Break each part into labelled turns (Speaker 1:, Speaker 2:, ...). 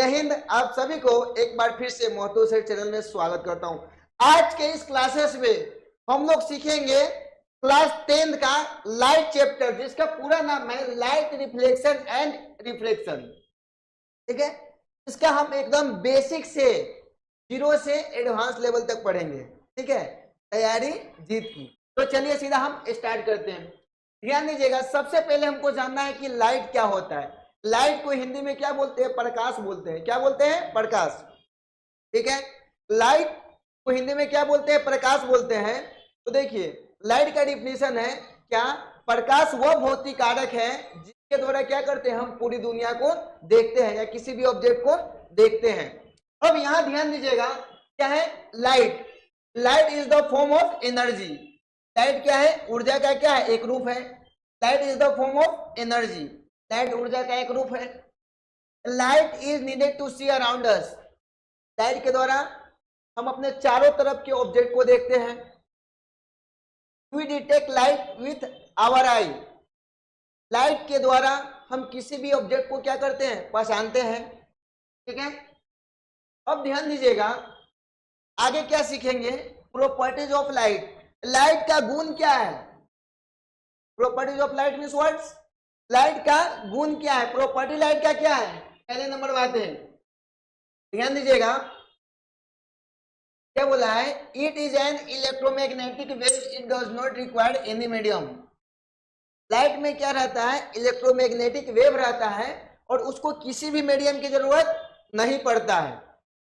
Speaker 1: हिंद। आप सभी को एक बार फिर से महतो सर चैनल में स्वागत करता हूं। आज के इस क्लासेस में हम लोग सीखेंगे क्लास 10 का लाइट चैप्टर, जिसका पूरा नाम है लाइट रिफ्लेक्शन एंड रिफ्लेक्शन। ठीक है, इसका हम एकदम बेसिक से 0 से एडवांस लेवल तक पढ़ेंगे। ठीक है, तैयारी जीत की। तो चलिए सीधा हम स्टार्ट करते हैं। ध्यान दीजिएगा, सबसे पहले हमको जानना है कि लाइट क्या होता है। लाइट को हिंदी में क्या बोलते हैं? प्रकाश बोलते हैं। क्या बोलते हैं? प्रकाश। ठीक है, लाइट को हिंदी में क्या बोलते हैं? प्रकाश बोलते हैं। तो देखिए, लाइट का डिफिनेशन है क्या? प्रकाश वह भौतिक कारक है जिसके द्वारा क्या करते हैं? हम पूरी दुनिया को देखते हैं या किसी भी ऑब्जेक्ट को देखते हैं। अब यहां ध्यान दीजिएगा, क्या है light? Light is the form of energy. Light क्या है? ऊर्जा का क्या है? एक रूप है। Light is the form of energy. Light ऊर्जा का एक रूप है। Light is needed to see around us. Light के द्वारा हम अपने चारों तरफ के ऑब्जेक्ट को देखते हैं। We detect light with our eye. Light के द्वारा हम किसी भी ऑब्जेक्ट को क्या करते हैं? पहचानते हैं। ठीक है, अब ध्यान दीजिएगा, आगे क्या सीखेंगे? Properties of light. लाइट का गुण क्या है? Properties of light means what's? Light का गुण क्या है? प्रॉपर्टी लाइट का क्या है? पहले नंबर बात है, ध्यान दीजिएगा, क्या बोला है? It is an electromagnetic wave, it does not require any medium. Light में क्या रहता है? इलेक्ट्रोमैग्नेटिक वेव रहता है और उसको किसी भी मीडियम की जरूरत नहीं पड़ता है।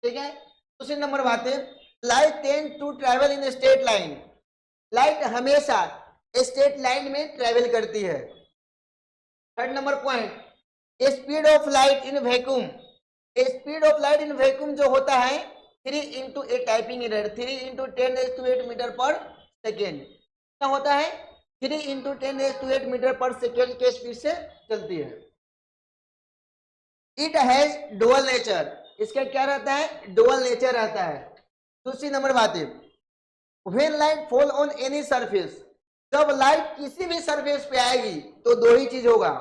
Speaker 1: ठीक है, दूसरी नंबर बात है, light tend to travel in straight line. Light हमेशा स्ट्रेट लाइन में ट्रेवल करती है। Third number point, speed of light in vacuum. Speed of light in vacuum जो होता है 3 into a typing error, 3 into 10⁸ metre per second. क्या होता है? 3 इंटू 10⁸ मीटर पर सेकेंड के स्पीड से चलती है। It has dual nature. इसका क्या रहता है? डुअल नेचर रहता है। दूसरी नंबर बात है, when light fall on any surface. जब लाइट किसी भी सरफेस पे आएगी तो दो ही चीज होगा,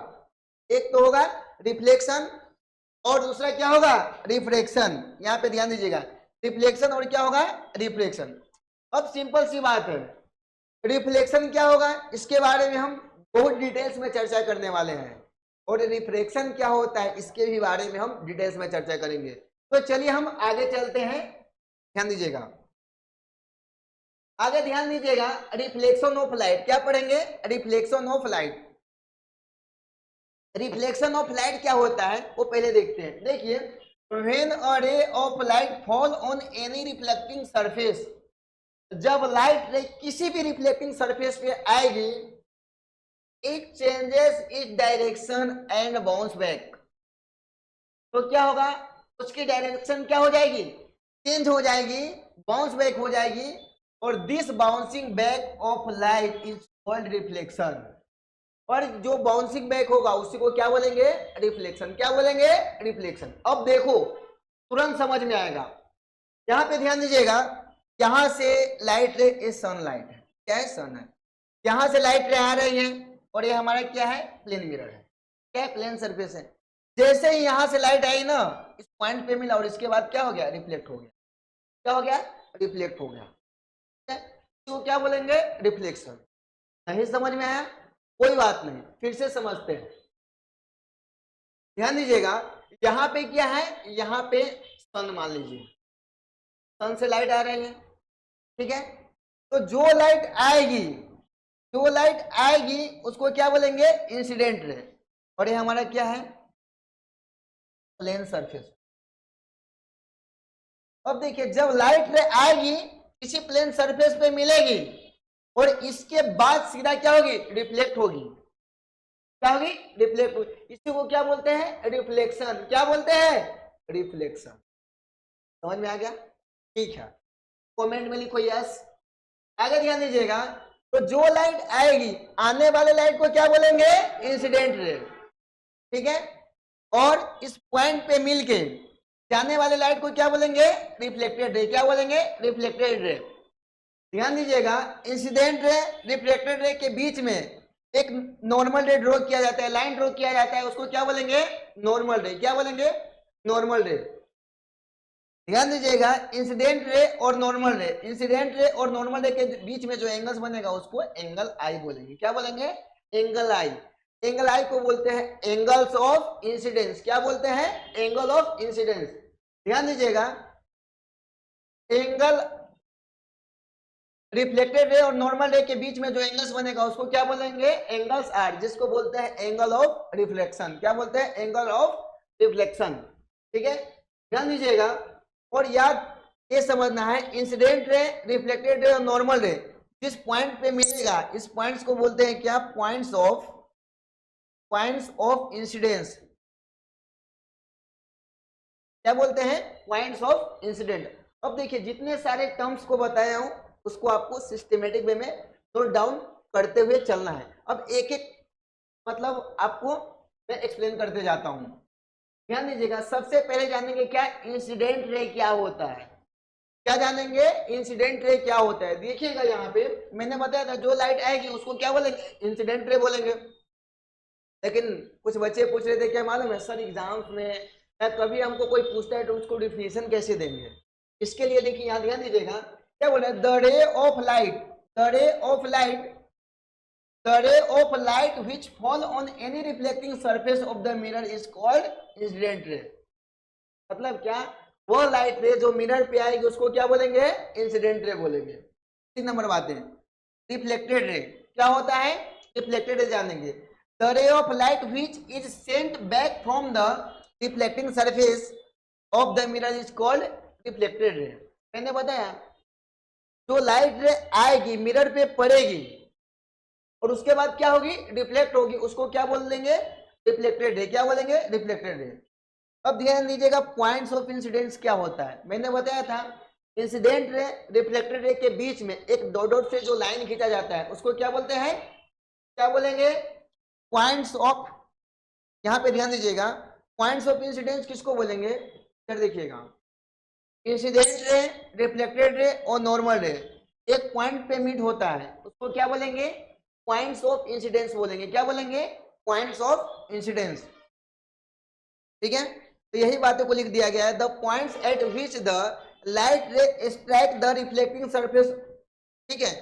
Speaker 1: एक तो होगा रिफ्लेक्शन और दूसरा क्या होगा? रिफ्रैक्शन। यहां पे ध्यान दीजिएगा, रिफ्लेक्शन और क्या होगा? रिफ्रैक्शन। अब सिंपल सी बात है, रिफ्लेक्शन क्या होगा इसके बारे में हम बहुत डिटेल्स में चर्चा करने वाले हैं, और रिफ्रैक्शन क्या होता है इसके भी बारे में हम डिटेल्स में चर्चा करेंगे। तो चलिए हम आगे चलते हैं। ध्यान दीजिएगा, आगे ध्यान दीजिएगा, रिफ्लेक्शन ऑफ लाइट क्या पढ़ेंगे? Reflection of light. Reflection of light क्या होता है वो पहले देखते हैं। देखिए, when a ray of light fall on any reflecting surface. जब लाइट रे किसी भी रिफ्लेक्टिंग सरफेस पे आएगी, it changes its direction and bounce back. तो क्या होगा? उसकी डायरेक्शन क्या हो जाएगी? चेंज हो जाएगी, बाउंस बैक हो जाएगी, और this bouncing back of light is called reflection. और जो बाउंसिंग बैक होगा उसी को क्या बोलेंगे? रिफ्लेक्शन। क्या बोलेंगे? रिफ्लेक्शन। अब देखो, तुरंत समझ में आएगा। यहां पे ध्यान दीजिएगा, यहां से लाइट रे, ये सनलाइट है। क्या है? सन है। यहां से लाइट रे आ रही है और ये हमारा क्या है? प्लेन मिरर है। क्या है? प्लेन सरफेस है। जैसे ही यहां से लाइट आई ना, इस पॉइंट पे मिला और इसके बाद क्या हो गया? रिफ्लेक्ट हो गया। क्या हो गया? रिफ्लेक्ट हो गया। तो क्या बोलेंगे? रिफ्लेक्शन। नहीं समझ में आया? कोई बात नहीं, फिर से समझते हैं। ध्यान दीजिएगा, यहां पे क्या है? यहां पे सन मान लीजिए, सन से लाइट आ रही है। ठीक है, तो जो लाइट आएगी, जो लाइट आएगी उसको क्या बोलेंगे? Incident ray. और ये हमारा क्या है? Plane surface. अब देखिए, जब लाइट रे आएगी किसी प्लेन सरफेस पे मिलेगी और इसके बाद सीधा क्या होगी? रिफ्लेक्ट होगी। क्या होगी? रिफ्लेक्ट होगी। इसी को क्या बोलते हैं? रिफ्लेक्शन। क्या बोलते हैं? रिफ्लेक्शन। समझ में आ गया? ठीक है, कमेंट में लिखो यस। आगे ध्यान दीजिएगा, तो जो लाइट आएगी, आने वाले लाइट को क्या बोलेंगे? Incident ray. ठीक है, और इस पॉइंट पे मिलके जाने वाले लाइट को क्या बोलेंगे? Reflected ray. क्या बोलेंगे? Reflected ray. ध्यान दीजिएगा, इंसिडेंट रे रिफ्लेक्टेड रे के बीच में एक नॉर्मल रे ड्रॉ किया जाता है, लाइन ड्रॉ किया जाता है, उसको क्या बोलेंगे? नॉर्मल रे। क्या बोलेंगे? नॉर्मल रे। ध्यान दीजिएगा, इंसिडेंट रे और नॉर्मल रे, इंसिडेंट रे और नॉर्मल रे के बीच में जो एंगल्स बनेगा उसको एंगल आई बोलेंगे। क्या बोलेंगे? Angle I. एंगल आई को बोलते हैं एंगल्स ऑफ इंसिडेंस। क्या बोलते हैं? Angle of incidence. ध्यान दीजिएगा, एंगल रिफ्लेक्टेड रे और नॉर्मल रे के बीच में जो एंगल्स बनेगा उसको क्या बोलेंगे? एंगल्स आर, जिसको बोलते हैं एंगल ऑफ रिफ्लेक्शन। क्या बोलते हैं? Angle of reflection. ठीक है, ध्यान दीजिएगा और याद ये समझना है, इंसिडेंट रे, रिफ्लेक्टेड रे और नॉर्मल रे जिस पॉइंट पे मिलेगा इस पॉइंट्स को बोलते हैं क्या? Points of incidence. क्या बोलते हैं? Points of incident. अब देखिए, जितने सारे टर्म्स को बताया हूं उसको आपको सिस्टमेटिक वे में नोट डाउन करते हुए चलना है। अब एक एक मतलब आपको मैं एक्सप्लेन करते जाता हूं। ध्यान दीजिएगा, सबसे पहले जानेंगे क्या? इंसिडेंट रे क्या होता है। क्या जानेंगे? इंसिडेंट रे क्या होता है। देखिएगा, यहाँ पे मैंने बताया था जो लाइट आएगी उसको क्या बोलेंगे? इंसिडेंट रे बोलेंगे। लेकिन कुछ बच्चे पूछ रहे थे क्या मालूम है सर, एग्जाम्स में या कभी हमको कोई पूछता है तो उसको डिफिनेशन कैसे देंगे। इसके लिए देखिए, यहाँ ध्यान दीजिएगा, क्या बोले? The ray of light, the ray of light, the ray of light which fall on any reflecting surface of the mirror is called incident ray। मतलब क्या? वो लाइट रे जो मिरर पे आएगी उसको क्या बोलेंगे? इंसिडेंट रे बोलेंगे। 3 नंबर बात है, रिफ्लेक्टेड रे। क्या होता है? रिफ्लेक्टेड रे जानेंगे। The ray of light which is sent back from the reflecting surface of the mirror is called reflected ray. मैंने बताया, जो लाइट रे आएगी मिरर पे पड़ेगी और उसके बाद क्या होगी? रिफ्लेक्ट होगी, उसको क्या बोल देंगे? Reflected ray. क्या बोलेंगे? Reflected ray. अब ध्यान दीजिएगा, पॉइंट्स ऑफ इंसिडेंस क्या होता है। मैंने बताया था, इंसिडेंट रे, रिफ्लेक्टेड रे के बीच में एक डॉट डॉट से जो लाइन खींचा जाता है उसको क्या बोलते हैं? क्या बोलेंगे? Points of. यहाँ पे ध्यान दीजिएगा, पॉइंट्स ऑफ इंसिडेंस किसको बोलेंगे? फिर देखिएगा, इंसिडेंट रे, रिफ्लेक्टेड रे और नॉर्मल रे एक पॉइंट पे मीट होता है उसको क्या बोलेंगे? पॉइंट्स ऑफ इंसिडेंस बोलेंगे। क्या बोलेंगे? Points of incidence. ठीक है, तो यही बातों को लिख दिया गया है। The points at which the light रे स्ट्राइक द रिफ्लेक्टिंग सरफेस, ठीक है,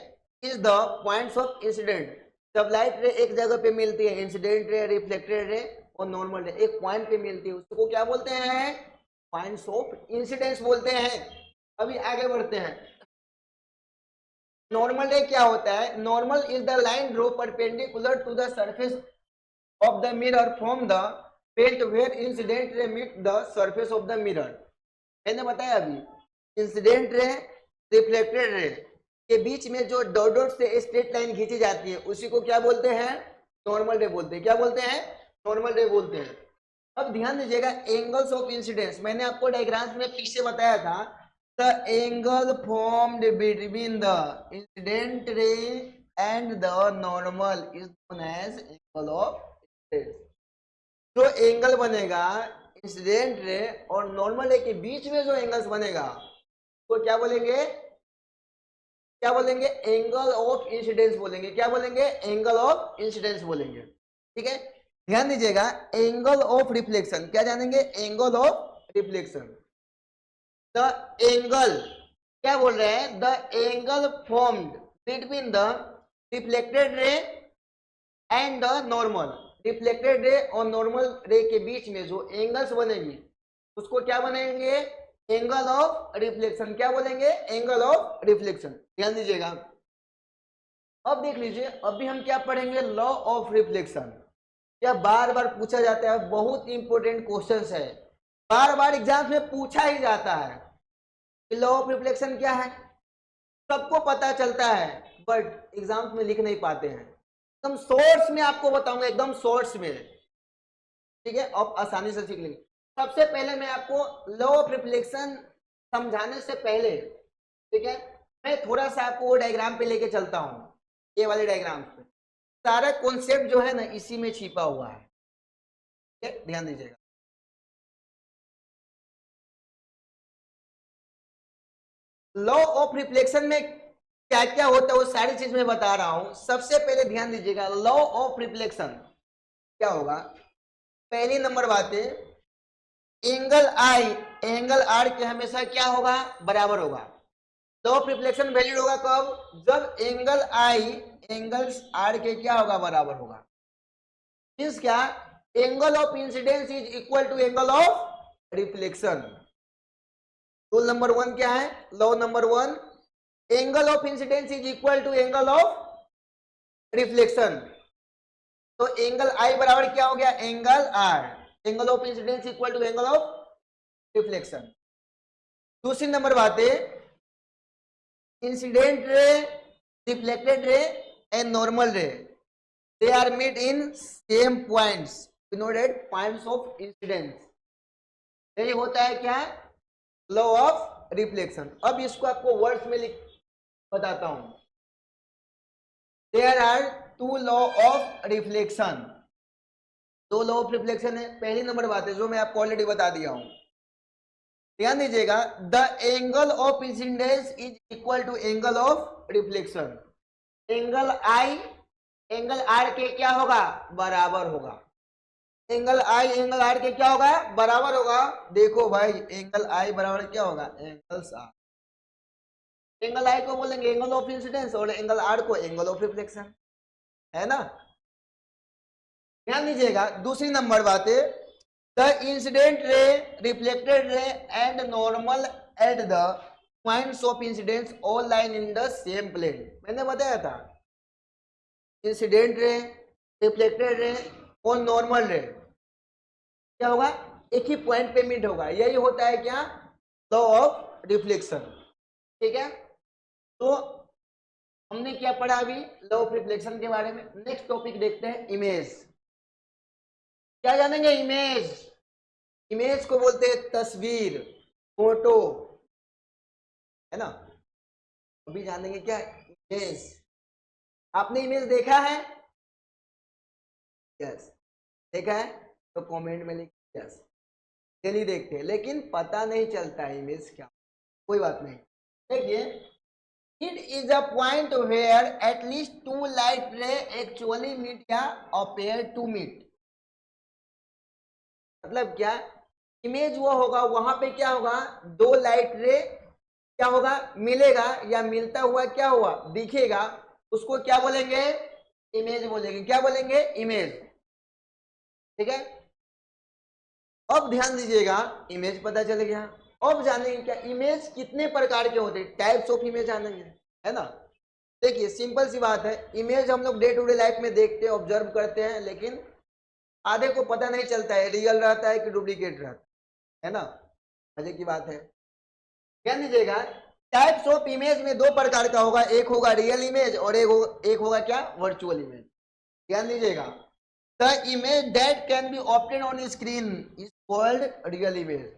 Speaker 1: is the points of incident. जब लाइट रे एक जगह पे मिलती है, इंसिडेंट रे, रिफ्लेक्टेड रे और नॉर्मल रे एक पॉइंट पे मिलती है उसको क्या बोलते हैं? पॉइंट्स ऑफ इंसिडेंस बोलते हैं। अभी आगे बढ़ते हैं। नॉर्मल रे क्या होता है? Normal is the line draw perpendicular to the surface of the mirror from the point where incident ray meet the surface of the mirror. मैंने बताया अभी, इंसिडेंट रे, रिफ्लेक्टेड रे के बीच में जो डॉट डॉट से स्ट्रेट लाइन खींची जाती है उसी को क्या बोलते हैं? नॉर्मल रे बोलते हैं। क्या बोलते हैं? नॉर्मल रे बोलते हैं। अब ध्यान दीजिएगा, एंगल्स ऑफ इंसिडेंस मैंने आपको डायग्राम्स में पीछे बताया था। The angle formed between the incident ray and the normal is known as angle of incidence. जो एंगल बनेगा इंसिडेंट रे और नॉर्मल रे के बीच में जो एंगल्स बनेगा तो क्या बोलेंगे? क्या बोलेंगे? एंगल ऑफ इंसिडेंस बोलेंगे। क्या बोलेंगे? एंगल ऑफ इंसिडेंस बोलेंगे। ठीक है, ध्यान दीजिएगा, एंगल ऑफ रिफ्लेक्शन क्या जानेंगे? Angle of reflection. The angle, क्या बोल रहे हैं? The angle formed between the reflected ray and the normal. Reflected ray और नॉर्मल रे के बीच में जो एंगल्स बनेगी उसको क्या बनेंगे? Angle of reflection. क्या बोलेंगे? Angle of reflection. ध्यान दीजिएगा, अब देख लीजिए, अभी हम क्या पढ़ेंगे? Law of reflection. क्या बार बार पूछा जाता है, बहुत इंपॉर्टेंट क्वेश्चन है, बार बार एग्जाम में पूछा ही जाता है कि लॉ ऑफ रिफ्लेक्शन क्या है। सबको पता चलता है बट एग्जाम्स में लिख नहीं पाते हैं। एकदम सोर्स में आपको बताऊंगा, एकदम सोर्स में। ठीक है, आप आसानी से सीख लेंगे। सबसे पहले मैं आपको लॉ ऑफ रिफ्लेक्शन समझाने से पहले, ठीक है, मैं थोड़ा सा आपको वो डायग्राम पे लेके चलता हूँ। ये वाले डायग्राम पे सारा कॉन्सेप्ट जो है ना इसी में छिपा हुआ है। ठीक है, ध्यान दीजिएगा। लॉ ऑफ रिफ्लेक्शन में क्या क्या होता है वो सारी चीज मैं बता रहा हूं। सबसे पहले ध्यान दीजिएगा, लॉ ऑफ रिफ्लेक्शन क्या होगा? पहली नंबर बात है, एंगल आर के हमेशा क्या होगा, बराबर होगा। लॉ ऑफ रिफ्लेक्शन वैलिड होगा कब, जब एंगल्स आर के क्या होगा, बराबर होगा। मीन्स क्या, angle of incidence is equal to angle of reflection. Rule number 1 क्या है, law number 1, angle of incidence is equal to angle of reflection. तो एंगल आई बराबर क्या हो गया, angle R, angle of incidence equal to angle of reflection. दूसरी number बात है, incident ray, reflected ray and normal ray, they are meet in same points denoted points of incidence। यही होता है क्या, लॉ ऑफ रिफ्लेक्शन। अब इसको आपको वर्ड्स में लिख बताता हूं। There are two law of reflection, दो लॉ ऑफ रिफ्लेक्शन है। पहली नंबर बात है जो मैं आपको ऑलरेडी बता दिया हूं, ध्यान दीजिएगा, the angle of incidence is equal to angle of reflection. Angle I angle R के क्या होगा, बराबर होगा। एंगल आई एंगल आर के क्या होगा, बराबर होगा। देखो भाई, एंगल आई बराबर क्या होगा, एंगल्स आर। एंगल आई को बोलेंगे एंगल ऑफ इंसिडेंस और एंगल आर को एंगल ऑफ रिफ्लेक्शन, है ना। ध्यान दीजिएगा, दूसरी नंबर बात है, the incident ray, reflected ray and normal at the points of incidence all line in the same plane. मैंने बताया था, इंसिडेंट रे, रिफ्लेक्टेड रे और नॉर्मल रे क्या होगा, एक ही पॉइंट पे मीट होगा। यही होता है क्या, लॉ ऑफ रिफ्लेक्शन। ठीक है, तो हमने क्या पढ़ा अभी, लॉ ऑफ रिफ्लेक्शन के बारे में। नेक्स्ट टॉपिक देखते हैं, इमेज। क्या जानेंगे, इमेज। इमेज को बोलते हैं तस्वीर, फोटो, है ना। अभी जानेंगे क्या, इमेज। आपने इमेज देखा है, यस देखा है तो कमेंट में लिखिए यस। डेली देखते हैं लेकिन पता नहीं चलता है इमेज क्या, कोई बात नहीं। देखिए, it is a point where at least two light ray actually meet या अपेयर टू मीट। मतलब क्या, इमेज वो होगा वहां पे क्या होगा, दो लाइट रे क्या होगा, मिलेगा या मिलता हुआ क्या हुआ, दिखेगा, उसको क्या बोलेंगे, इमेज बोलेंगे। क्या बोलेंगे, इमेज। ठीक है, अब ध्यान दीजिएगा, इमेज पता चल गया। अब जानेंगे क्या, इमेज कितने प्रकार के होते हैं, टाइप्स ऑफ इमेज जानेंगे, है ना। देखिए सिंपल सी बात है, इमेज हम लोग डे टू डे लाइफ में देखते हैं, ऑब्जर्व करते हैं, लेकिन आधे को पता नहीं चलता है रियल रहता है कि डुप्लीकेट रहता है ना। मजे की बात है। ध्यान दीजिएगा, टाइप्स ऑफ इमेज में दो प्रकार का होगा, एक होगा रियल इमेज और एक होगा क्या, वर्चुअल इमेज। ध्यान दीजिएगा, the image that can be obtain on screen is called real image.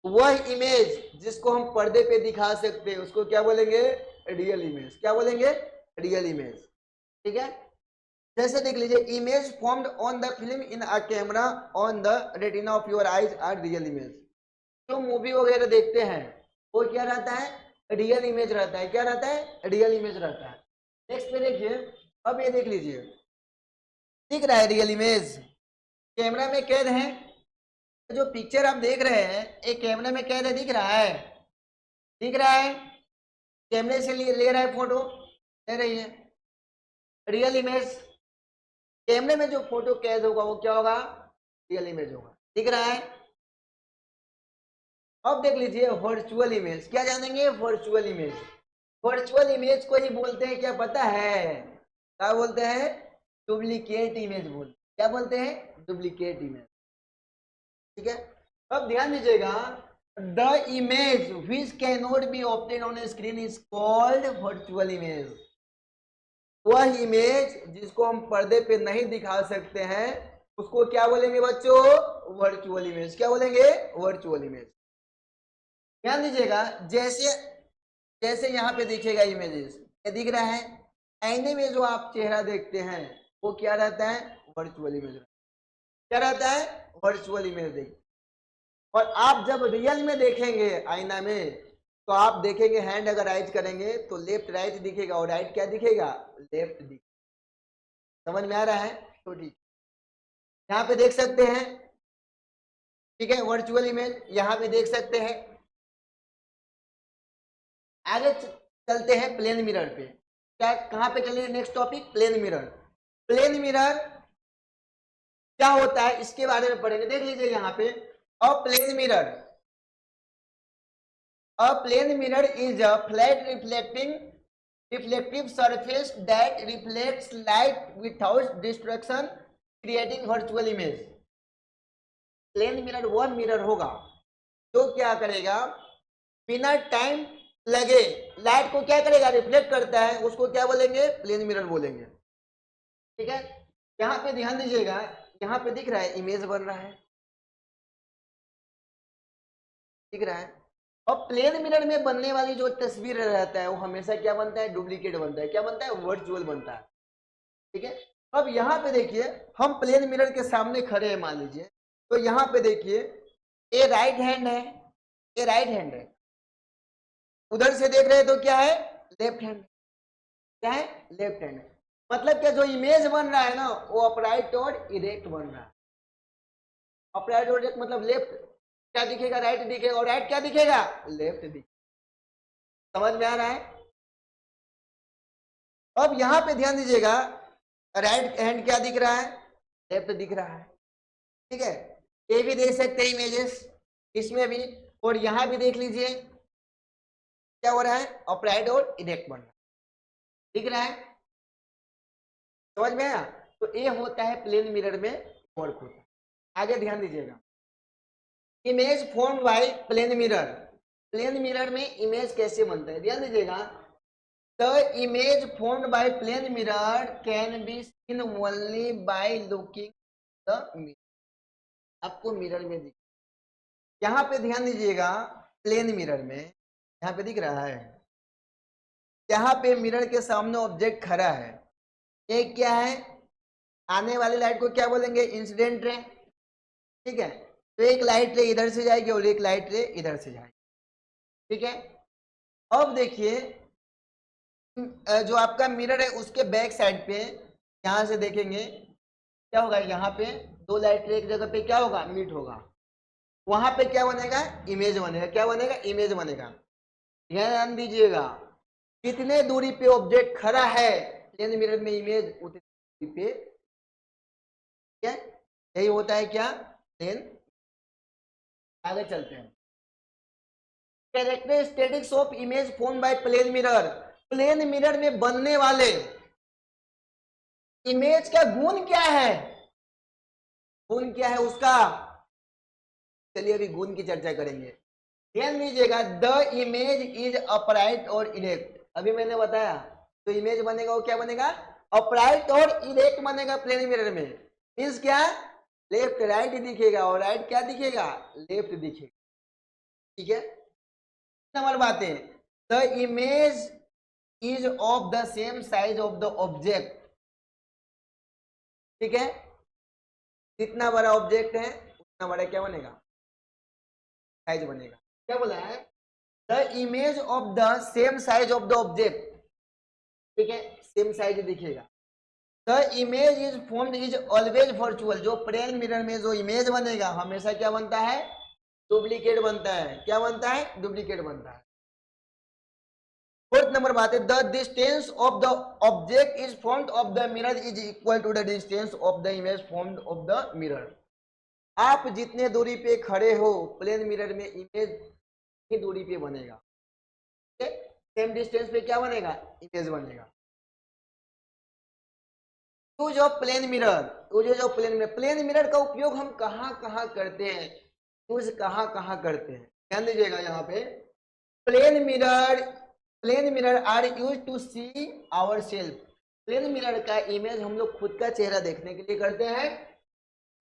Speaker 1: वह इमेज जिसको हम पर्दे पे दिखा सकते हैं उसको क्या बोलेंगे, रियल इमेज। क्या बोलेंगे, रियल इमेज। ठीक है, जैसे देख लीजिए, image formed on the film in a camera on the retina of your eyes are real image. जो मूवी वगैरह देखते हैं वो क्या रहता है, रियल इमेज रहता है। क्या रहता है, रियल इमेज रहता है। नेक्स्ट पे देखिए, अब ये देख लीजिए, दिख रहा है रियल इमेज, कैमरा में कैद है। जो पिक्चर आप देख रहे हैं एक कैमरे में कैद है, दिख रहा है, दिख रहा है, कैमरे से ले रहा है फोटो, ले रही है रियल इमेज। कैमरे में जो फोटो कैद होगा वो क्या होगा, रियल इमेज होगा, दिख रहा है। अब देख लीजिए वर्चुअल इमेज। क्या जानेंगे, वर्चुअल इमेज। वर्चुअल इमेज को ही बोलते हैं क्या पता है, क्या बोलते हैं, डुप्लीकेट इमेज बोलते। क्या बोलते हैं, डुप्लीकेट इमेज। ठीक है, अब ध्यान दीजिएगा, the image which can not be obtain on screen is called virtual image. वह इमेज जिसको हम पर्दे पे नहीं दिखा सकते हैं उसको क्या बोलेंगे बच्चों, वर्चुअल इमेज। क्या बोलेंगे, वर्चुअल इमेज। ध्यान दीजिएगा, जैसे जैसे यहाँ पे दिखेगा इमेजेस, ये दिख रहा है, आईने में जो आप चेहरा देखते हैं वो क्या रहता है, वर्चुअल इमेज। क्या रहता है, वर्चुअल इमेज देखिए। और आप जब रियल में देखेंगे आईना में तो आप देखेंगे, हैंड अगर राइज करेंगे तो लेफ्ट राइट दिखेगा और राइट क्या दिखेगा, लेफ्ट दिखेगा। समझ में आ रहा है, तो ठीक, यहाँ पे देख सकते हैं ठीक है, वर्चुअल इमेज यहाँ पे देख सकते हैं। आगे चलते हैं प्लेन मिरर पे। क्या कहाँ पे चलिए, next topic plane mirror. Plane mirror क्या होता है इसके बारे में पढ़ेंगे। देख लीजिए यहाँ पे, a plane mirror, a plane mirror is a flat reflective surface that reflects light without destruction, creating virtual image। Plane mirror वह मिरर होगा जो क्या करेगा, बिना टाइम लगे लाइट को क्या करेगा, रिफ्लेक्ट करता है, उसको क्या बोलेंगे, प्लेन मिरर बोलेंगे। ठीक है, यहाँ पे ध्यान दीजिएगा, यहाँ पे दिख रहा है इमेज बन रहा है, दिख रहा है। और प्लेन मिरर में बनने वाली जो तस्वीर रहता है वो हमेशा क्या बनता है, डुप्लीकेट बनता है। क्या बनता है, वर्चुअल बनता है। ठीक है, अब यहाँ पे देखिए, हम प्लेन मिरर के सामने खड़े हैं मान लीजिए, तो यहाँ पे देखिए ये राइट हैंड है, ये राइट हैंड है, उधर से देख रहे हैं तो क्या है, लेफ्ट हैंड। क्या है, लेफ्ट हैंड। मतलब क्या, जो इमेज बन रहा है ना वो अपराइट और इरेक्ट बन रहा है। अपराइट और इरेक्ट मतलब लेफ्ट क्या दिखेगा, राइट दिखेगा, और राइट क्या दिखेगा, लेफ्ट दिखेगा। समझ में आ रहा है। अब यहां पे ध्यान दीजिएगा, राइट हैंड क्या दिख रहा है, लेफ्ट दिख रहा है। ठीक है, ये भी देख सकते हैं इमेजेस इसमें भी, और यहां भी देख लीजिए क्या हो रहा है, अपराइट और इरेक्ट बन रहा है, दिख रहा है। समझ में आया। तो ये होता है प्लेन मिरर में वर्क होता है। आगे ध्यान दीजिएगा, image form by plane mirror. Plane mirror में इमेज कैसे बनता है, ध्यान दीजिएगा। The image formed by plane mirror can be seen only by looking the mirror. आपको मिरर में दिख, यहाँ पे ध्यान दीजिएगा, प्लेन मिरर में यहाँ पे दिख रहा है, यहाँ पे मिरर के सामने ऑब्जेक्ट खड़ा है। एक क्या है, आने वाली लाइट को क्या बोलेंगे, इंसिडेंट रे। ठीक है, तो एक लाइट रे इधर से जाएगी और एक लाइट रे इधर से जाएगी। ठीक है, अब देखिए जो आपका मिरर है उसके बैक साइड पे यहां से देखेंगे क्या होगा, यहाँ पे दो लाइट रे एक जगह पे क्या होगा, मीट होगा। वहां पे क्या बनेगा, इमेज बनेगा। क्या बनेगा, इमेज बनेगा। ध्यान दीजिएगा, कितने दूरी पे ऑब्जेक्ट खड़ा है प्लेन मिरर में इमेज उतनी दूरी पे। क्या यही होता है क्या, प्लेन। आगे चलते हैं, characteristics of image form by plane mirror. Plane mirror में बनने वाले इमेज का गुण क्या है, गुण क्या है उसका, चलिए अभी गुण की चर्चा करेंगे। ध्यान दीजिएगा, द इमेज इज अपराइट और इरेक्ट। अभी मैंने बताया तो इमेज बनेगा वो क्या बनेगा, अपराइट और इरेक्ट बनेगा प्लेन मिरर में। मीन्स क्या, लेफ्ट राइट दिखेगा और राइट क्या दिखेगा, लेफ्ट दिखेगा। ठीक है, नंबर बात है, the image is of the same size of the object. ठीक है, जितना बड़ा ऑब्जेक्ट है उतना बड़ा क्या बनेगा, साइज बनेगा। क्या बोला है, the image of the same size of the object. ठीक है, सेम साइज दिखेगा। The image is formed is always virtual. जो प्लेन मिरर में जो इमेज बनेगा हमेशा क्या बनता है, डुप्लीकेट बनता है। क्या बनता है, डुप्लीकेट बनता है। फोर्थ नंबर बात है, the distance of the object is formed of the mirror is equal to the distance of the image formed of the mirror. आप जितने दूरी पे खड़े हो प्लेन मिरर में इमेज की दूरी पे बनेगा। सेम डिस्टेंस पे क्या बनेगा, इमेज बनेगा। Use of plane mirror, use of plane mirror. Plane mirror का उपयोग हम कहाँ कहाँ करते हैं, यूज कहाँ कहाँ करते हैं, ध्यान दीजिएगा यहाँ पे। Plane mirror are use to see our self. Plane mirror का इमेज हम लोग खुद का चेहरा देखने के लिए करते हैं।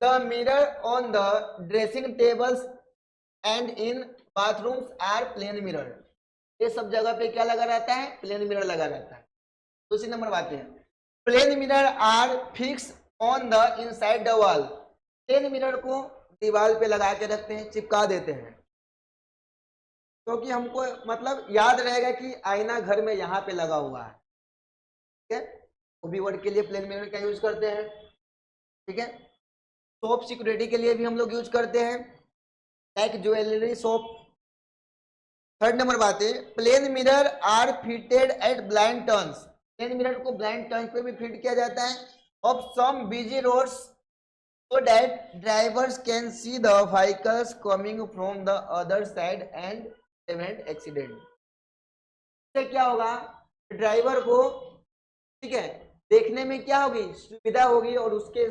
Speaker 1: The mirror on the dressing tables and in bathrooms are plane mirror. ये सब जगह पे क्या लगा रहता है, प्लेन मिरर लगा रहता है। दूसरी नंबर बात है, plane mirror are fix on the inside the wall. Plane mirror को दीवार पे लगा के रखते हैं, चिपका देते हैं, क्योंकि हमको मतलब याद रहेगा कि आईना घर में यहाँ पे लगा हुआ है। ठीक है, वो भी वर्ड के लिए प्लेन मिरर का यूज करते हैं। ठीक है, टॉप सिक्योरिटी के लिए भी हम लोग यूज करते हैं। Like jewellery shop. Third number बात है, plane mirror are fitted at blind turns. Plane mirror को ब्लाइंड टर्न पे भी फिट किया जाता है of some busy roads so that drivers can see the vehicles coming from the other side and prevent accident। इससे क्या होगा, driver को, ठीक है, देखने में क्या होगी, सुविधा होगी और उसके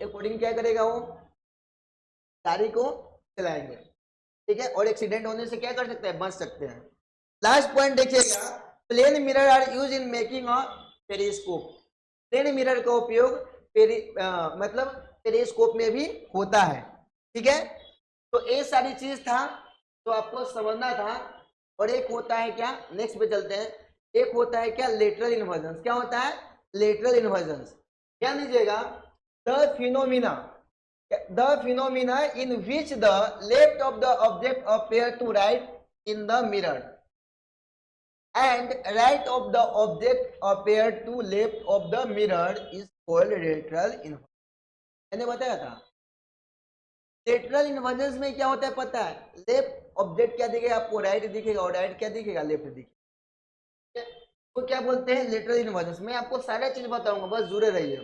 Speaker 1: अकॉर्डिंग क्या करेगा, वो गाड़ी को चलाएंगे, ठीक है, और एक्सीडेंट होने से क्या कर सकते हैं, बच सकते हैं। लास्ट पॉइंट देखिएगा, plane mirror are use in making a periscope. Plane mirror का उपयोग मतलब पेरिस्कोप में भी होता है, ठीक है। तो ये सारी चीज था तो आपको समझना था। और एक होता है क्या, नेक्स्ट पे चलते हैं, एक होता है क्या, लेटरल इन्वर्जन। क्या होता है, लेटरल इन्वर्जन। क्या लीजिएगा, the phenomena in which the left of the object appear to right in the mirror and right of the object appear to left of the mirror is called lateral inversion। मैंने बताया था lateral inversion में क्या होता है पता है, left object क्या दिखेगा आपको, राइट दिखेगा, और राइट क्या दिखेगा, लेफ्ट दिखेगा। तो क्या बोलते हैं लेटरल इन्वर्जन। मैं आपको सारा चीज बताऊंगा, बस जुड़े रहिए।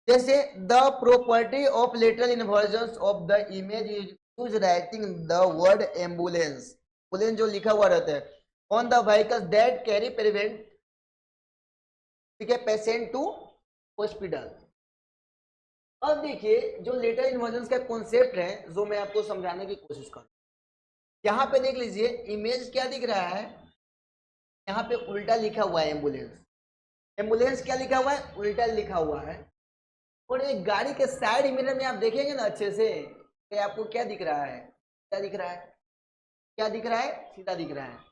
Speaker 1: जैसे the property of lateral inversion of the image is use writing the word ambulance. Ambulance जो लिखा हुआ रहता है on the vehicles that carry prevent, ठीक है, पेशेंट टू हॉस्पिटल। अब देखिए जो लेटरल इन्वर्जन का कॉन्सेप्ट है जो मैं आपको समझाने की कोशिश करूँ। यहाँ पे देख लीजिए इमेज क्या दिख रहा है, यहाँ पे उल्टा लिखा हुआ है एम्बुलेंस। एम्बुलेंस क्या लिखा हुआ है, उल्टा लिखा हुआ है। और एक गाड़ी के साइड मिरर में आप देखेंगे ना अच्छे से, तो आपको क्या दिख रहा है, क्या दिख रहा है, क्या दिख रहा है, सीधा दिख रहा है।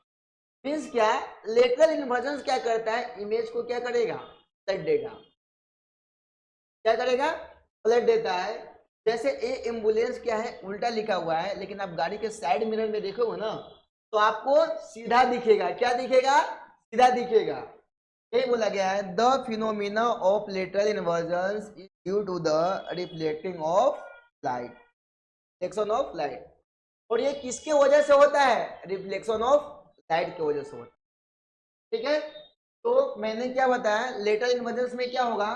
Speaker 1: मीन्स क्या, लेटरल इन्वर्जन क्या करता है, इमेज को क्या करेगा, पलट देगा। क्या करेगा, पलट देता है। जैसे ए एम्बुलेंस क्या है, उल्टा लिखा हुआ है, लेकिन आप गाड़ी के साइड मिरर में देखोगे ना तो आपको सीधा दिखेगा। क्या दिखेगा, सीधा दिखेगा। यही बोला गया है, the phenomena of lateral inversion is due to the reflecting of light, reflection of light. और ये किसके वजह से होता है, रिफ्लेक्शन ऑफ लाइट की वजह से होता है, ठीक है। तो मैंने क्या बताया, लेटरल इन्वर्जन में क्या होगा,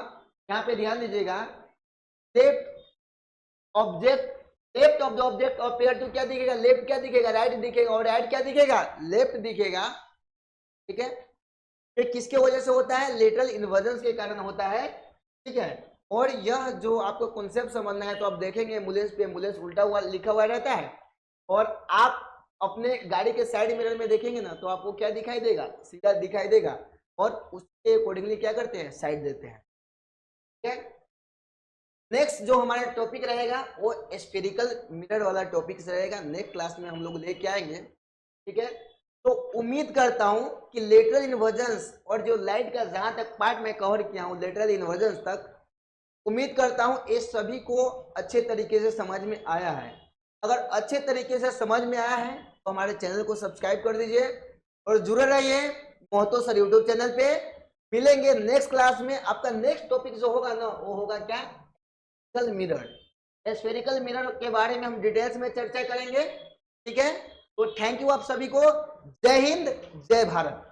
Speaker 1: यहाँ पे ध्यान दीजिएगा, left of the object appear to क्या दिखेगा, लेफ्ट क्या दिखेगा, राइट दिखेगा, और राइट क्या दिखेगा, लेफ्ट दिखेगा, ठीक है। ये किसके वजह से होता है, लेटरल इन्वर्जन के कारण होता है, ठीक है। और यह जो आपको कॉन्सेप्ट समझना है तो आप देखेंगे एम्बुलेंस पे एम्बुलेंस उल्टा हुआ लिखा हुआ रहता है, और आप अपने गाड़ी के साइड मिरर में देखेंगे ना तो आपको क्या दिखाई देगा, सीधा दिखाई देगा, और उसके अकॉर्डिंगली क्या करते हैं, साइड देते हैं, ठीक है। नेक्स्ट जो हमारा टॉपिक रहेगा वो स्फेरिकल मिरर वाला टॉपिक रहेगा, नेक्स्ट क्लास में हम लोग लेके आएंगे, ठीक है। तो उम्मीद करता हूं कि लेटरल इन्वर्जन और जो लाइट का जहां तक पार्ट में कवर किया हूं लेटरल इन्वर्जन तक, उम्मीद करता हूं ये सभी को अच्छे तरीके से समझ में आया है। अगर अच्छे तरीके से समझ में आया है तो हमारे चैनल को सब्सक्राइब कर दीजिए और जुड़े रहिए महतो सर यूट्यूब चैनल पे। मिलेंगे नेक्स्ट क्लास में। आपका नेक्स्ट टॉपिक जो होगा ना वो होगा क्या, स्फेरिकल मिरर। स्फेरिकल मिरर के बारे में हम डिटेल्स में चर्चा करेंगे, ठीक है। तो थैंक यू आप सभी को। जय हिंद, जय भारत।